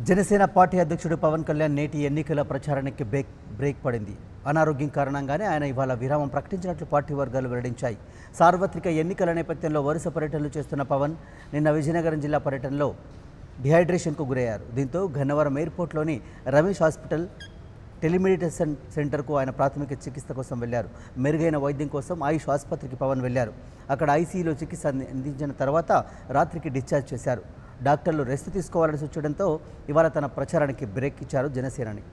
Janasena party అధ్యక్షుడు పవన్ కళ్యాణ్ నేటి ఎన్నికల ప్రచారానికి బ్రేక్ పడింది. అనారోగ్యం కారణంగానే ఆయన ఇవాళ విరామం ప్రకటించినట్లు పార్టీ వర్గాలు వెల్లడించాయి. సార్వత్రిక ఎన్నికల నేపథ్యంలో వరుస పర్యటనలు చేస్తున్న పవన్ నిన్న విజయనగరం జిల్లా పర్యటనలో డిహైడ్రేషన్కు గురయ్యారు. దీంతో గన్నవరం ఎయిర్పోర్ట్లోని రమేష్ హాస్పిటల్ టెలిమెడిసిన్ సెంటర్కు ఆయన ప్రాథమిక చికిత్స కోసం వెళ్లారు. మెరుగైన వైద్యం కోసం ఆయుష్ ఆసుపత్రికి పవన్ వెళ్లారు. అక్కడ ఐసీయూలో చికిత్స అందించిన తర్వాత రాత్రికి డిశ్చార్జ్ చేశారు. డాక్టర్లు రెస్ట్ తీసుకోవాలని సూచించడంతో ఇవాళ తన ప్రచారానికి బ్రేక్ ఇచ్చారు జనసేనాని.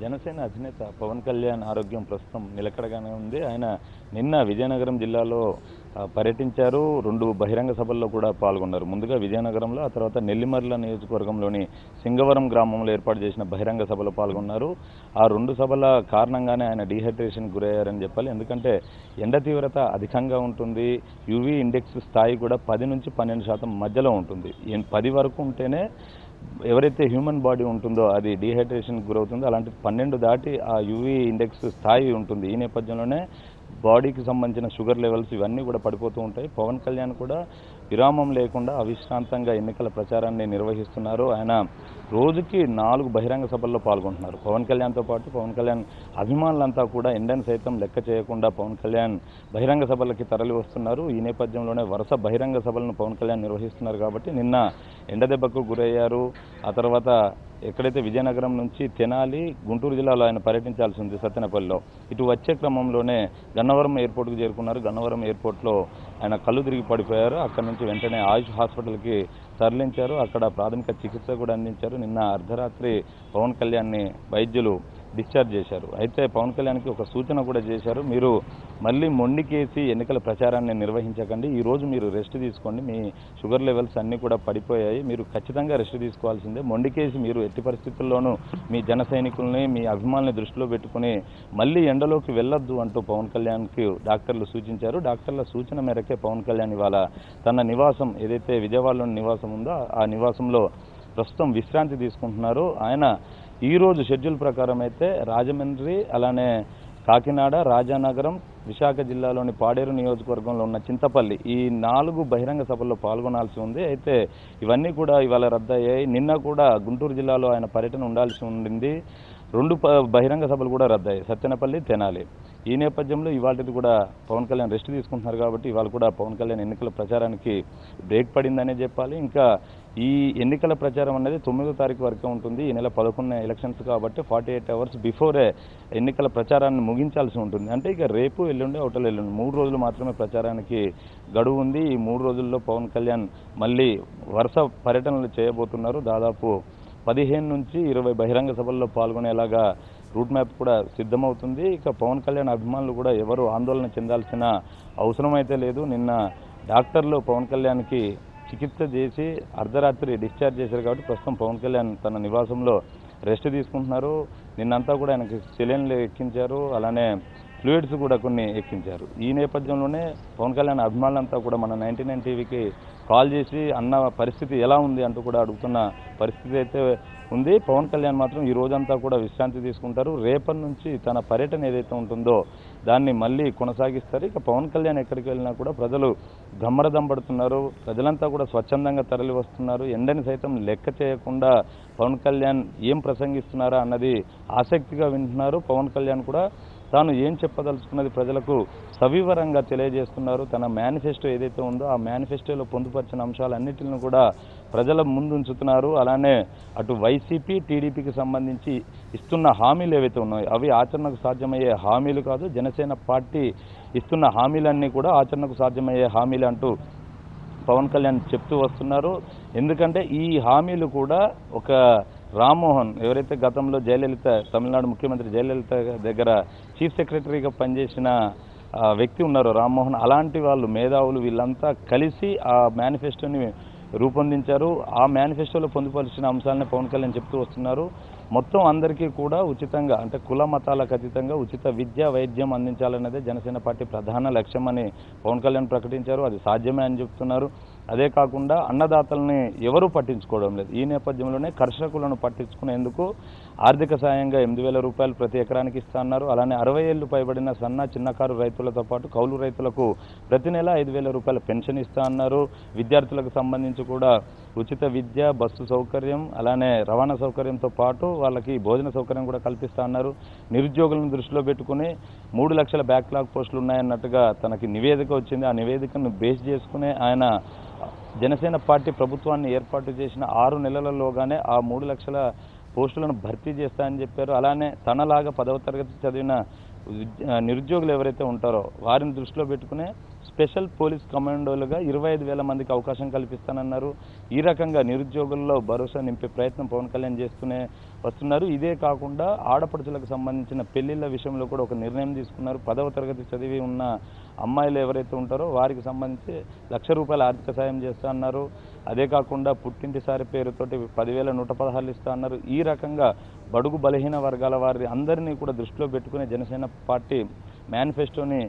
జనసేన అధినేత పవన్ కళ్యాణ్ ఆరోగ్యం ప్రస్తుతం నిలకడగానే ఉంది. ఆయన నిన్న విజయనగరం జిల్లాలో పర్యటించారు. 2 బహిరంగ సభల్లో కూడా పాల్గొన్నారు. ముందుగా విజయనగరంలో, ఆ తర్వాత నెల్లిమర్ల నియోజకవర్గంలోని సింగవరం గ్రామంలో ఏర్పాటు చేసిన బహిరంగ సభలో పాల్గొన్నారు. ఆ 2 సభల కారణంగానే ఆయన డీహైడ్రేషన్ గురయ్యారని చెప్పాలి. ఎందుకంటే ఎండ తీవ్రత అధికంగా ఉంటుంది. యూవీ ఇండెక్స్ స్థాయి కూడా 10 నుంచి 12% మధ్యలో ఉంటుంది. 10 వరకు ఉంటేనే ఎవరైతే హ్యూమన్ బాడీ ఉంటుందో అది డీహైడ్రేషన్కి గురవుతుందో, అలాంటి 12 దాటి ఆ యూవీ ఇండెక్స్ స్థాయి ఉంటుంది. ఈ నేపథ్యంలోనే బాడీకి సంబంధించిన షుగర్ లెవెల్స్ ఇవన్నీ కూడా పడిపోతూ ఉంటాయి. పవన్ కళ్యాణ్ కూడా విరామం లేకుండా అవిశ్రాంతంగా ఎన్నికల ప్రచారాన్ని నిర్వహిస్తున్నారు. ఆయన రోజుకి 4 బహిరంగ సభల్లో పాల్గొంటున్నారు. పవన్ కళ్యాణ్తో పాటు పవన్ కళ్యాణ్ అభిమానులంతా కూడా ఎండను సైతం లెక్క చేయకుండా పవన్ కళ్యాణ్ బహిరంగ సభలకి తరలి వస్తున్నారు. ఈ నేపథ్యంలోనే వరుస బహిరంగ సభలను పవన్ కళ్యాణ్ నిర్వహిస్తున్నారు కాబట్టి నిన్న ఎండదెబ్బకు గురయ్యారు. ఆ తర్వాత ఎక్కడైతే విజయనగరం నుంచి తెనాలి, గుంటూరు జిల్లాలో ఆయన పర్యటించాల్సి ఉంది సత్తెనపల్లిలో. ఇటు వచ్చే క్రమంలోనే గన్నవరం ఎయిర్పోర్ట్కు చేరుకున్నారు. గన్నవరం ఎయిర్పోర్ట్లో ఆయన కళ్ళు తిరిగి పడిపోయారు. అక్కడి నుంచి వెంటనే ఆయుష్ హాస్పిటల్కి తరలించారు. అక్కడ ప్రాథమిక చికిత్స కూడా అందించారు. నిన్న అర్ధరాత్రి పవన్ కళ్యాణ్ని వైద్యులు డిశ్చార్జ్ చేశారు. అయితే పవన్ కళ్యాణ్కి ఒక సూచన కూడా చేశారు. మీరు మళ్ళీ మొండికేసి ఎన్నికల ప్రచారాన్ని నిర్వహించకండి. ఈరోజు మీరు రెస్ట్ తీసుకోండి. మీ షుగర్ లెవెల్స్ అన్నీ కూడా పడిపోయాయి. మీరు ఖచ్చితంగా రెస్ట్ తీసుకోవాల్సిందే. మొండికేసి మీరు ఎట్టి పరిస్థితుల్లోనూ మీ జన సైనికుల్ని, మీ అభిమానుల్ని దృష్టిలో పెట్టుకుని మళ్ళీ ఎండలోకి వెళ్ళొద్దు అంటూ పవన్ కళ్యాణ్కి డాక్టర్లు సూచించారు. డాక్టర్ల సూచన మేరకే పవన్ కళ్యాణ్ ఇవాళ తన నివాసం ఏదైతే విజయవాడలోని నివాసం ఉందో ఆ నివాసంలో ప్రస్తుతం విశ్రాంతి తీసుకుంటున్నారు. ఆయన ఈరోజు షెడ్యూల్ ప్రకారం అయితే రాజమండ్రి, అలానే కాకినాడ, రాజానగరం, విశాఖ జిల్లాలోని పాడేరు నియోజకవర్గంలో ఉన్న చింతపల్లి ఈ 4 బహిరంగ సభల్లో పాల్గొనాల్సి ఉంది. అయితే ఇవన్నీ కూడా ఇవాళ రద్దయ్యాయి. నిన్న కూడా గుంటూరు జిల్లాలో ఆయన పర్యటన ఉండాల్సి ఉండింది. 2 బహిరంగ సభలు కూడా రద్దయ్యాయి, సత్తెనపల్లి, తెనాలి. ఈ నేపథ్యంలో ఇవాళది కూడా పవన్ కళ్యాణ్ రెస్ట్ తీసుకుంటున్నారు కాబట్టి ఇవాళ కూడా పవన్ కళ్యాణ్ ఎన్నికల ప్రచారానికి బ్రేక్ పడిందనే చెప్పాలి. ఇంకా ఈ ఎన్నికల ప్రచారం అనేది 9వ తారీఖు వరకే ఉంటుంది. ఈ నెల 11 ఎలక్షన్స్ కాబట్టి 48 అవర్స్ బిఫోరే ఎన్నికల ప్రచారాన్ని ముగించాల్సి ఉంటుంది. అంటే ఇక రేపు, ఎల్లుండి, అవతల ఎల్లుండి 3 రోజులు మాత్రమే ప్రచారానికి గడువు ఉంది. ఈ 3 రోజుల్లో పవన్ కళ్యాణ్ మళ్ళీ వరుస పర్యటనలు చేయబోతున్నారు. దాదాపు 15 నుంచి 20 బహిరంగ సభల్లో పాల్గొనేలాగా రూట్ మ్యాప్ కూడా సిద్ధమవుతుంది. ఇక పవన్ కళ్యాణ్ అభిమానులు కూడా ఎవరు ఆందోళన చెందాల్సిన అవసరం అయితే లేదు. నిన్న డాక్టర్లు పవన్ కళ్యాణ్కి చికిత్స చేసి అర్ధరాత్రి డిశ్చార్జ్ చేశారు కాబట్టి ప్రస్తుతం పవన్ కళ్యాణ్ తన నివాసంలో రెస్ట్ తీసుకుంటున్నారు. నిన్నంతా కూడా ఆయనకి సెలైన్లు ఎక్కించారు, అలానే ఫ్లూయిడ్స్ కూడా కొన్ని ఎక్కించారు. ఈ నేపథ్యంలోనే పవన్ కళ్యాణ్ అభిమానులంతా కూడా మన 99 టీవీకి కాల్ చేసి అన్న పరిస్థితి ఎలా ఉంది అంటూ కూడా అడుగుతున్న పరిస్థితి అయితే ఉంది. పవన్ కళ్యాణ్ మాత్రం ఈ రోజంతా కూడా విశ్రాంతి తీసుకుంటారు. రేపటి నుంచి తన పర్యటన ఏదైతే ఉంటుందో దాన్ని మళ్ళీ కొనసాగిస్తారు. ఇక పవన్ కళ్యాణ్ ఎక్కడికి వెళ్ళినా కూడా ప్రజలు బ్రహ్మరథం పడుతున్నారు. ప్రజలంతా కూడా స్వచ్ఛందంగా తరలి వస్తున్నారు. ఎండని సైతం లెక్క చేయకుండా పవన్ కళ్యాణ్ ఏం ప్రసంగిస్తున్నారా అన్నది ఆసక్తిగా వింటున్నారు. పవన్ కళ్యాణ్ కూడా తాను ఏం చెప్పదలుచుకున్నది ప్రజలకు సవివరంగా తెలియజేస్తున్నారు. తన మేనిఫెస్టో ఏదైతే ఉందో ఆ మేనిఫెస్టోలో పొందుపరిచిన అంశాలన్నింటిని కూడా ప్రజల ముందు ఉంచుతున్నారు. అలానే అటు వైసీపీ, టీడీపీకి సంబంధించి ఇస్తున్న హామీలు ఏవైతే ఉన్నాయో అవి ఆచరణకు సాధ్యమయ్యే హామీలు కాదు. జనసేన పార్టీ ఇస్తున్న హామీలన్నీ కూడా ఆచరణకు సాధ్యమయ్యే హామీలు అంటూ పవన్ కళ్యాణ్ చెప్తూ వస్తున్నారు. ఎందుకంటే ఈ హామీలు కూడా ఒక రామ్మోహన్ ఎవరైతే గతంలో జయలలిత తమిళనాడు ముఖ్యమంత్రి జయలలిత దగ్గర చీఫ్ సెక్రటరీగా పనిచేసిన వ్యక్తి ఉన్నారో రామ్మోహన్, అలాంటి వాళ్ళు మేధావులు వీళ్ళంతా కలిసి ఆ మేనిఫెస్టోని రూపొందించారు. ఆ మేనిఫెస్టోలో పొందుపరిచిన అంశాలని పవన్ కళ్యాణ్ చెప్తూ వస్తున్నారు. మొత్తం అందరికీ కూడా ఉచితంగా, అంటే కుల మతాలకు అతీతంగా ఉచిత విద్య వైద్యం అందించాలన్నదే జనసేన పార్టీ ప్రధాన లక్ష్యం అని పవన్ కళ్యాణ్ ప్రకటించారు. అది సాధ్యమే అని చెప్తున్నారు. అదే కాకుండా అన్నదాతల్ని ఎవరూ పట్టించుకోవడం లేదు. ఈ నేపథ్యంలోనే కర్షకులను పట్టించుకునేందుకు ఆర్థిక సాయంగా 8,000 రూపాయలు ప్రతి ఎకరానికి ఇస్తా అన్నారు. అలానే 60 ఏళ్లు పైబడిన చిన్నకారు రైతులతో పాటు కౌలు రైతులకు ప్రతి నెల 5,000 రూపాయల పెన్షన్ ఇస్తా అన్నారు. విద్యార్థులకు సంబంధించి కూడా ఉచిత విద్య, బస్సు సౌకర్యం, అలానే రవాణా సౌకర్యంతో పాటు వాళ్ళకి భోజన సౌకర్యం కూడా కల్పిస్తా అన్నారు. నిరుద్యోగులను దృష్టిలో పెట్టుకుని 3 లక్షల బ్యాక్లాగ్ పోస్టులు ఉన్నాయన్నట్టుగా తనకి నివేదిక వచ్చింది. ఆ నివేదికను బేస్ చేసుకునే ఆయన జనసేన పార్టీ ప్రభుత్వాన్ని ఏర్పాటు చేసిన 6 నెలలలోగానే ఆ 3 లక్షల పోస్టులను భర్తీ చేస్తానని చెప్పారు. అలానే తనలాగా 10వ తరగతి చదివిన నిరుద్యోగులు ఎవరైతే ఉంటారో వారిని దృష్టిలో పెట్టుకునే స్పెషల్ పోలీస్ కమాండోలుగా 25,000 మందికి అవకాశం కల్పిస్తానన్నారు. ఈ రకంగా నిరుద్యోగుల్లో భరోసా నింపే ప్రయత్నం పవన్ కళ్యాణ్ చేస్తూనే వస్తున్నారు. ఇదే కాకుండా ఆడపడుచులకు సంబంధించిన పెళ్లిళ్ల విషయంలో కూడా ఒక నిర్ణయం తీసుకున్నారు. 10వ తరగతి చదివి ఉన్న అమ్మాయిలు ఎవరైతే ఉంటారో వారికి సంబంధించి ₹1,00,000 ఆర్థిక సాయం చేస్తా అన్నారు. అదే కాకుండా పుట్టింటి సారి పేరుతోటి 10,116 ఇస్తా అన్నారు. ఈ రకంగా బడుగు బలహీన వర్గాల వారి అందరినీ కూడా దృష్టిలో పెట్టుకునే జనసేన పార్టీ మేనిఫెస్టోని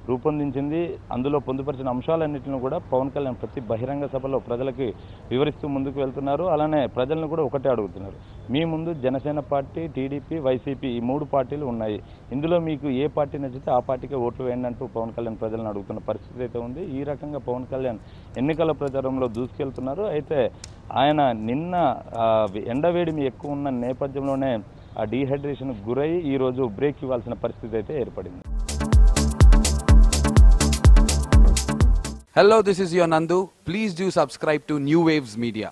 రూపొందించింది. అందులో పొందుపరిచిన అంశాలన్నింటినీ కూడా పవన్ కళ్యాణ్ ప్రతి బహిరంగ సభలో ప్రజలకి వివరిస్తూ ముందుకు వెళ్తున్నారు. అలానే ప్రజలను కూడా ఒకటే అడుగుతున్నారు, మీ ముందు జనసేన పార్టీ, టీడీపీ, వైసీపీ ఈ 3 పార్టీలు ఉన్నాయి. ఇందులో మీకు ఏ పార్టీ నచ్చితే ఆ పార్టీకే ఓట్లు వేయండి అంటూ పవన్ కళ్యాణ్ ప్రజలను అడుగుతున్న పరిస్థితి అయితే ఉంది. ఈ రకంగా పవన్ కళ్యాణ్ ఎన్నికల ప్రచారంలో దూసుకెళ్తున్నారు. అయితే ఆయన నిన్న ఎండవేడిమి ఎక్కువ ఉన్న నేపథ్యంలోనే ఆ డీహైడ్రేషన్కు గురై ఈరోజు బ్రేక్ ఇవ్వాల్సిన పరిస్థితి అయితే ఏర్పడింది. Hello, this is your Nandu. Please do subscribe to New Waves Media.